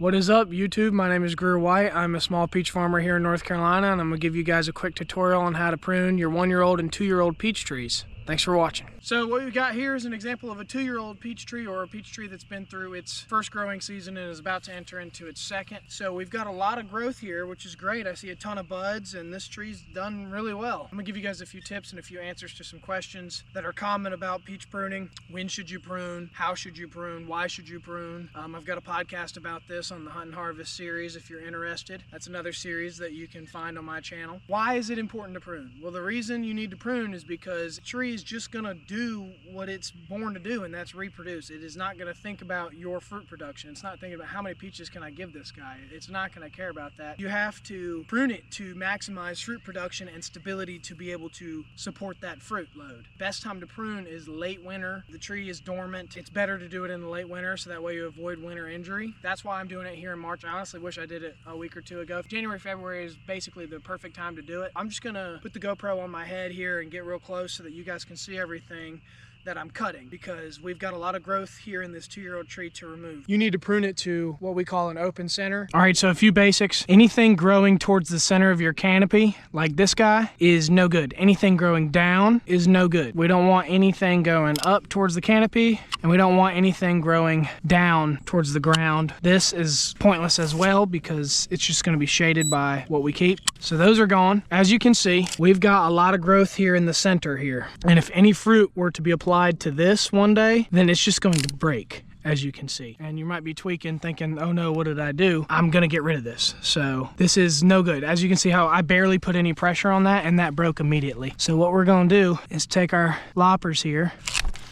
What is up, YouTube? My name is Greer White. I'm a small peach farmer here in North Carolina, and I'm going to give you guys a quick tutorial on how to prune your 1-year-old and 2-year-old peach trees. Thanks for watching. So what we've got here is an example of a 2-year-old peach tree, or a peach tree that's been through its first growing season and is about to enter into its second. So we've got a lot of growth here, which is great. I see a ton of buds, and this tree's done really well. I'm gonna give you guys a few tips and a few answers to some questions that are common about peach pruning. When should you prune? How should you prune? Why should you prune? I've got a podcast about this on the Hunt and Harvest series if you're interested. That's another series that you can find on my channel. Why is it important to prune? Well, the reason you need to prune is because a tree is just gonna do what it's born to do, and that's reproduce. It is not going to think about your fruit production. It's not thinking about how many peaches can I give this guy. It's not going to care about that. You have to prune it to maximize fruit production and stability to be able to support that fruit load. Best time to prune is late winter. The tree is dormant. It's better to do it in the late winter so that way you avoid winter injury. That's why I'm doing it here in March. I honestly wish I did it a week or two ago. January, February is basically the perfect time to do it. I'm just going to put the GoPro on my head here and get real close so that you guys can see everything that I'm cutting, because we've got a lot of growth here in this 2-year-old tree to remove. You need to prune it to what we call an open center. All right, so a few basics. Anything growing towards the center of your canopy, like this guy, is no good. Anything growing down is no good. We don't want anything going up towards the canopy, and we don't want anything growing down towards the ground. This is pointless as well because it's just going to be shaded by what we keep. So those are gone. As you can see, we've got a lot of growth here in the center here. And if any fruit were to be applied to this one day, then it's just going to break, as you can see. And you might be tweaking, thinking, oh no, what did I do? I'm gonna get rid of this. So this is no good. As you can see how I barely put any pressure on that, and that broke immediately. So what we're gonna do is take our loppers here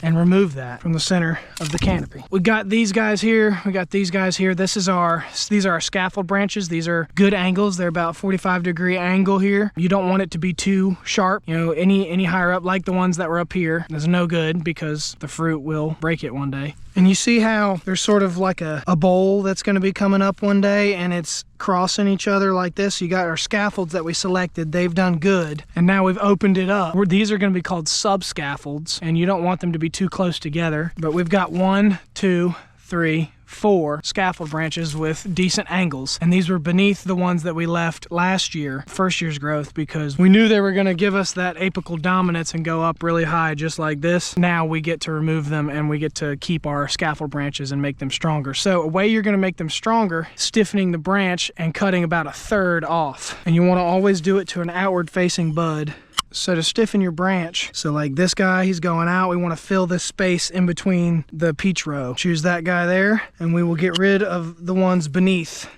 and remove that from the center of the canopy. We got these guys here, we got these guys here. These are our scaffold branches. These are good angles. They're about 45-degree angle here. You don't want it to be too sharp. You know, any higher up, like the ones that were up here, is no good because the fruit will break it one day. And you see how there's sort of like a bowl that's gonna be coming up one day, and it's crossing each other like this. You got our scaffolds that we selected. They've done good. And now we've opened it up. These are gonna be called sub-scaffolds, and you don't want them to be too close together. But we've got 1, 2, 3, 4 scaffold branches with decent angles, and these were beneath the ones that we left last year, first year's growth, because we knew they were going to give us that apical dominance and go up really high just like this. Now we get to remove them and we get to keep our scaffold branches and make them stronger. So a way you're going to make them stronger, stiffening the branch and cutting about 1/3 off, and you want to always do it to an outward facing bud. So to stiffen your branch, so like this guy, he's going out, we want to fill this space in between the peach row. Choose that guy there, and we will get rid of the ones beneath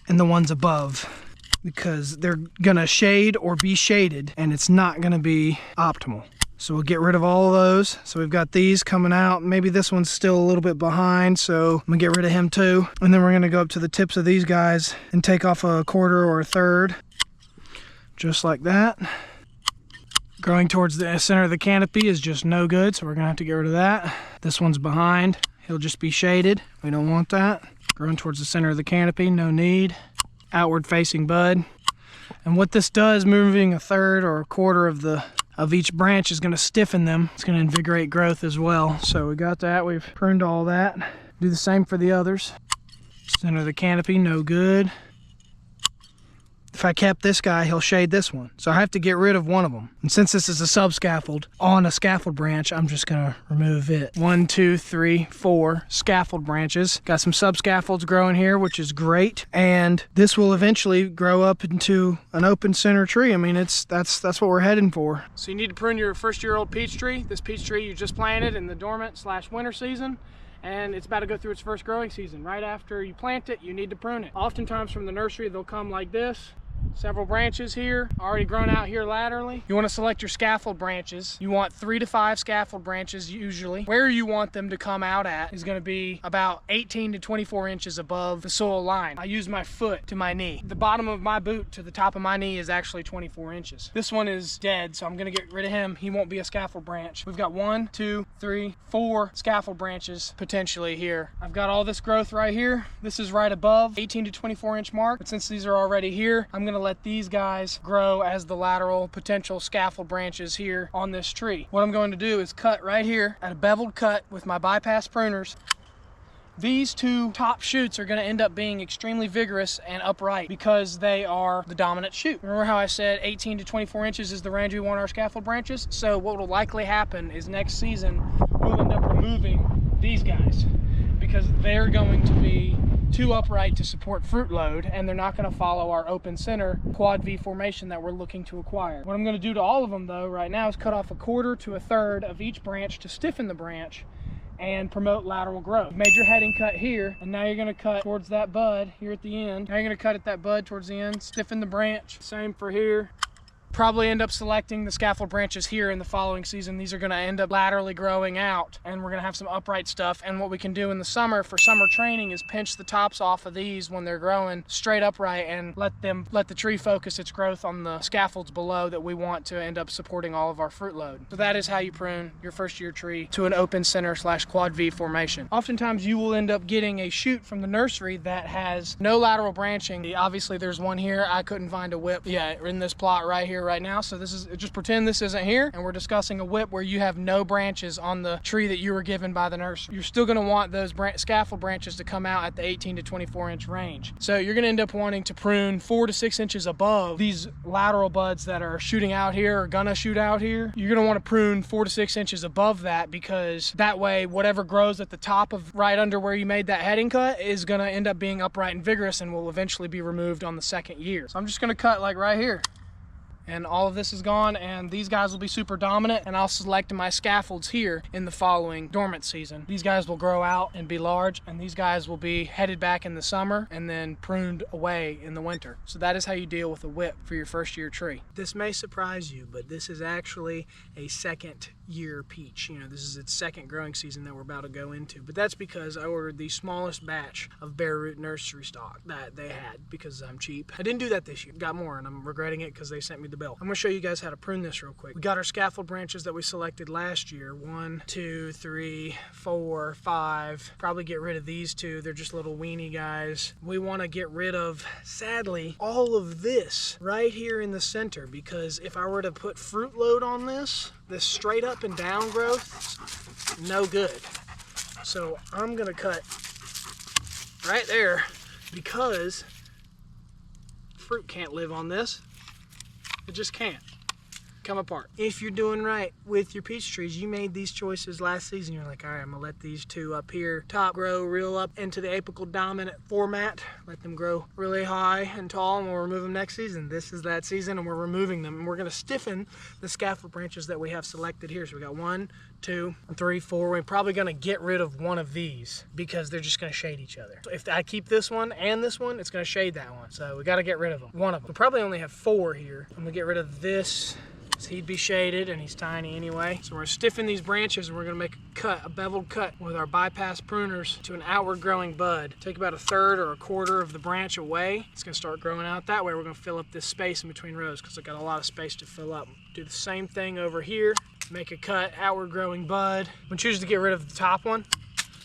and the ones above, because they're gonna shade or be shaded, and it's not gonna be optimal. So we'll get rid of all of those. So we've got these coming out. Maybe this one's still a little bit behind, so I'm gonna get rid of him too. And then we're gonna go up to the tips of these guys and take off 1/4 or 1/3, just like that. Growing towards the center of the canopy is just no good, so we're gonna have to get rid of that. This one's behind, he'll just be shaded. We don't want that. Growing towards the center of the canopy, no need. Outward facing bud. And what this does, moving 1/3 or 1/4 of each branch, is gonna stiffen them. It's gonna invigorate growth as well. So we got that, we've pruned all that. Do the same for the others. Center of the canopy, no good. If I kept this guy, he'll shade this one. So I have to get rid of one of them. And since this is a sub-scaffold on a scaffold branch, I'm just gonna remove it. 1, 2, 3, 4 scaffold branches. Got some sub-scaffolds growing here, which is great. And this will eventually grow up into an open center tree. I mean, that's what we're heading for. So you need to prune your first-year-old peach tree. This peach tree you just planted in the dormant/winter season, and it's about to go through its first growing season. Right after you plant it, you need to prune it. Oftentimes from the nursery, they'll come like this. Several branches here, already grown out here laterally. You want to select your scaffold branches. You want 3 to 5 scaffold branches usually. Where you want them to come out at is going to be about 18 to 24 inches above the soil line. I use my foot to my knee. The bottom of my boot to the top of my knee is actually 24 inches. This one is dead, so I'm going to get rid of him. He won't be a scaffold branch. We've got 1, 2, 3, 4 scaffold branches potentially here. I've got all this growth right here. This is right above 18 to 24 inch mark, but since these are already here, I'm going to let these guys grow as the lateral potential scaffold branches here on this tree. What I'm going to do is cut right here at a beveled cut with my bypass pruners These two top shoots are going to end up being extremely vigorous and upright because they are the dominant shoot. Remember how I said 18 to 24 inches is the range we want our scaffold branches? So what will likely happen is next season we'll end up removing these guys because they're going to be too upright to support fruit load, and they're not going to follow our open center quad V formation that we're looking to acquire. What I'm going to do to all of them though right now is cut off 1/4 to 1/3 of each branch to stiffen the branch and promote lateral growth. You've made your heading cut here, and now you're going to cut towards that bud here at the end. Now you're going to cut at that bud towards the end, stiffen the branch. Same for here. Probably end up selecting the scaffold branches here in the following season. These are going to end up laterally growing out, and we're going to have some upright stuff. And what we can do in the summer for summer training is pinch the tops off of these when they're growing straight upright and let the tree focus its growth on the scaffolds below that we want to end up supporting all of our fruit load. So that is how you prune your first year tree to an open center / quad V formation. Oftentimes you will end up getting a shoot from the nursery that has no lateral branching. Obviously there's one here. I couldn't find a whip in this plot right here right now, so this is, just pretend this isn't here, and we're discussing a whip where you have no branches on the tree that you were given by the nursery. You're still going to want those scaffold branches to come out at the 18 to 24 inch range. So you're going to end up wanting to prune 4 to 6 inches above these lateral buds that are shooting out here or gonna shoot out here. You're going to want to prune 4 to 6 inches above that, because that way whatever grows at the top of right under where you made that heading cut is going to end up being upright and vigorous and will eventually be removed on the second year. So I'm just going to cut like right here. And all of this is gone, and these guys will be super dominant, and I'll select my scaffolds here in the following dormant season. These guys will grow out and be large, and these guys will be headed back in the summer and then pruned away in the winter. So that is how you deal with a whip for your first year tree. This may surprise you, but this is actually a second year peach. You know, this is its second growing season that we're about to go into, but that's because I ordered the smallest batch of bare root nursery stock that they had because I'm cheap. I didn't do that this year. Got more, and I'm regretting it because they sent me the bill. I'm going to show you guys how to prune this real quick. We got our scaffold branches that we selected last year. 1, 2, 3, 4, 5. Probably get rid of these two. They're just little weenie guys. We want to get rid of, sadly, all of this right here in the center, because if I were to put fruit load on this straight up and down growth, no good. So I'm going to cut right there because fruit can't live on this. It just can't. Come apart. If you're doing right with your peach trees, you made these choices last season. You're like, all right, I'm gonna let these two up here top grow real up into the apical dominant format. Let them grow really high and tall, and we'll remove them next season. This is that season, and we're removing them. And we're gonna stiffen the scaffold branches that we have selected here. So we got 1, 2, 3, 4. We're probably gonna get rid of one of these because they're just gonna shade each other. So if I keep this one and this one, it's gonna shade that one. So we gotta get rid of them. One of them. We probably only have 4 here. I'm gonna get rid of this. So he'd be shaded, and he's tiny anyway. So we're gonna stiffen these branches, and we're gonna make a beveled cut with our bypass pruners to an outward growing bud. Take about 1/3 or 1/4 of the branch away. It's gonna start growing out that way. We're gonna fill up this space in between rows because I've got a lot of space to fill up. Do the same thing over here. Make a cut, outward growing bud. I'm gonna choose to get rid of the top one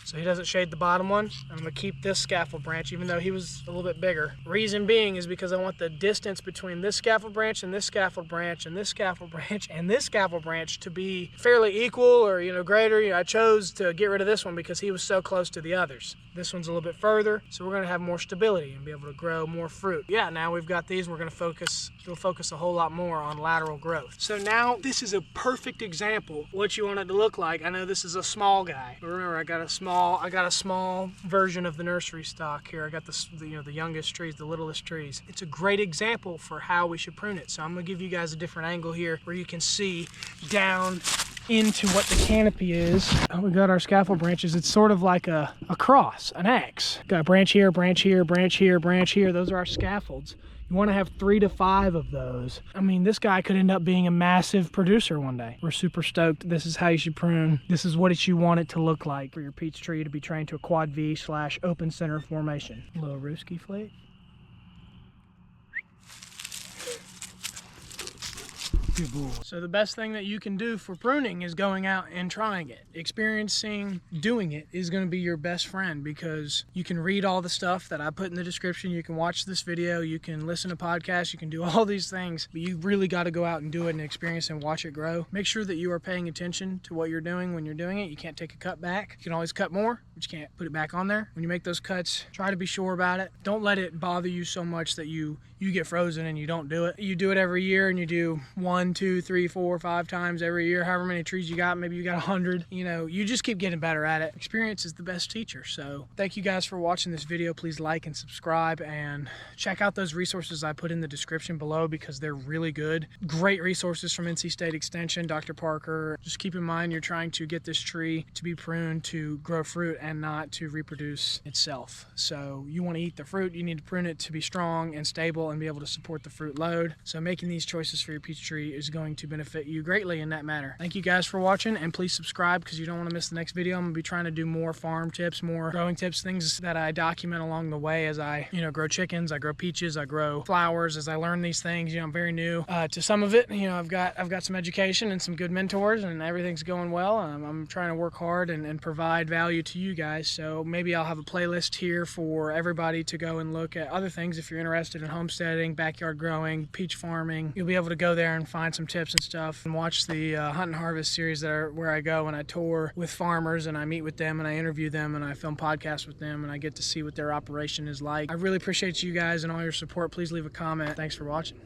so he doesn't shade the bottom one. I'm gonna keep this scaffold branch even though he was a little bit bigger. Reason being is because I want the distance between this scaffold branch and this scaffold branch and this scaffold branch and this scaffold branch to be fairly equal or greater. I chose to get rid of this one because he was so close to the others. This one's a little bit further, so we're gonna have more stability and be able to grow more fruit. Yeah, now we've got these, we're gonna focus a whole lot more on lateral growth. So now this is a perfect example of what you want it to look like. I know this is a small guy, but remember I got a small version of the nursery stock here. I got the youngest trees, the littlest trees. It's a great example for how we should prune it. So I'm gonna give you guys a different angle here where you can see down into what the canopy is. We got our scaffold branches. It's sort of like a cross, an X. Got a branch here, branch here, branch here, branch here. Those are our scaffolds. You want to have 3 to 5 of those. I mean, this guy could end up being a massive producer one day. We're super stoked. This is how you should prune. This is what you want it to look like for your peach tree to be trained to a quad V / open center formation. A little Rooski flake. Good boy. So the best thing that you can do for pruning is going out and trying it. Experiencing doing it is going to be your best friend, because you can read all the stuff that I put in the description. You can watch this video, you can listen to podcasts, you can do all these things, but you really got to go out and do it and experience and watch it grow. Make sure that you are paying attention to what you're doing when you're doing it. You can't take a cut back. You can always cut more, but you can't put it back on there. When you make those cuts, try to be sure about it. Don't let it bother you so much that you get frozen and you don't do it. You do it every year, and you do 1, 2, 3, 4, 5 times every year, however many trees you got. Maybe you got 100. You know, you just keep getting better at it. Experience is the best teacher. So thank you guys for watching this video. Please like and subscribe, and check out those resources I put in the description below, because they're really good. Great resources from NC State Extension, Dr. Parker. Just keep in mind, you're trying to get this tree to be pruned to grow fruit and not to reproduce itself. So you want to eat the fruit, you need to prune it to be strong and stable and be able to support the fruit load. So making these choices for your peach tree is going to benefit you greatly in that matter. Thank you guys for watching, and please subscribe, because you don't want to miss the next video. I'm going to be trying to do more farm tips, more growing tips, things that I document along the way as I, grow chickens, I grow peaches, I grow flowers. As I learn these things, I'm very new to some of it. I've got some education and some good mentors, and everything's going well. I'm trying to work hard and provide value to you guys. So maybe I'll have a playlist here for everybody to go and look at other things. If you're interested in homesteading, backyard growing, peach farming, you'll be able to go there and find some tips and stuff, and watch the Hunt and Harvest series where I go and I tour with farmers, and I meet with them, and I interview them, and I film podcasts with them, and I get to see what their operation is like. I really appreciate you guys and all your support. Please leave a comment. Thanks for watching.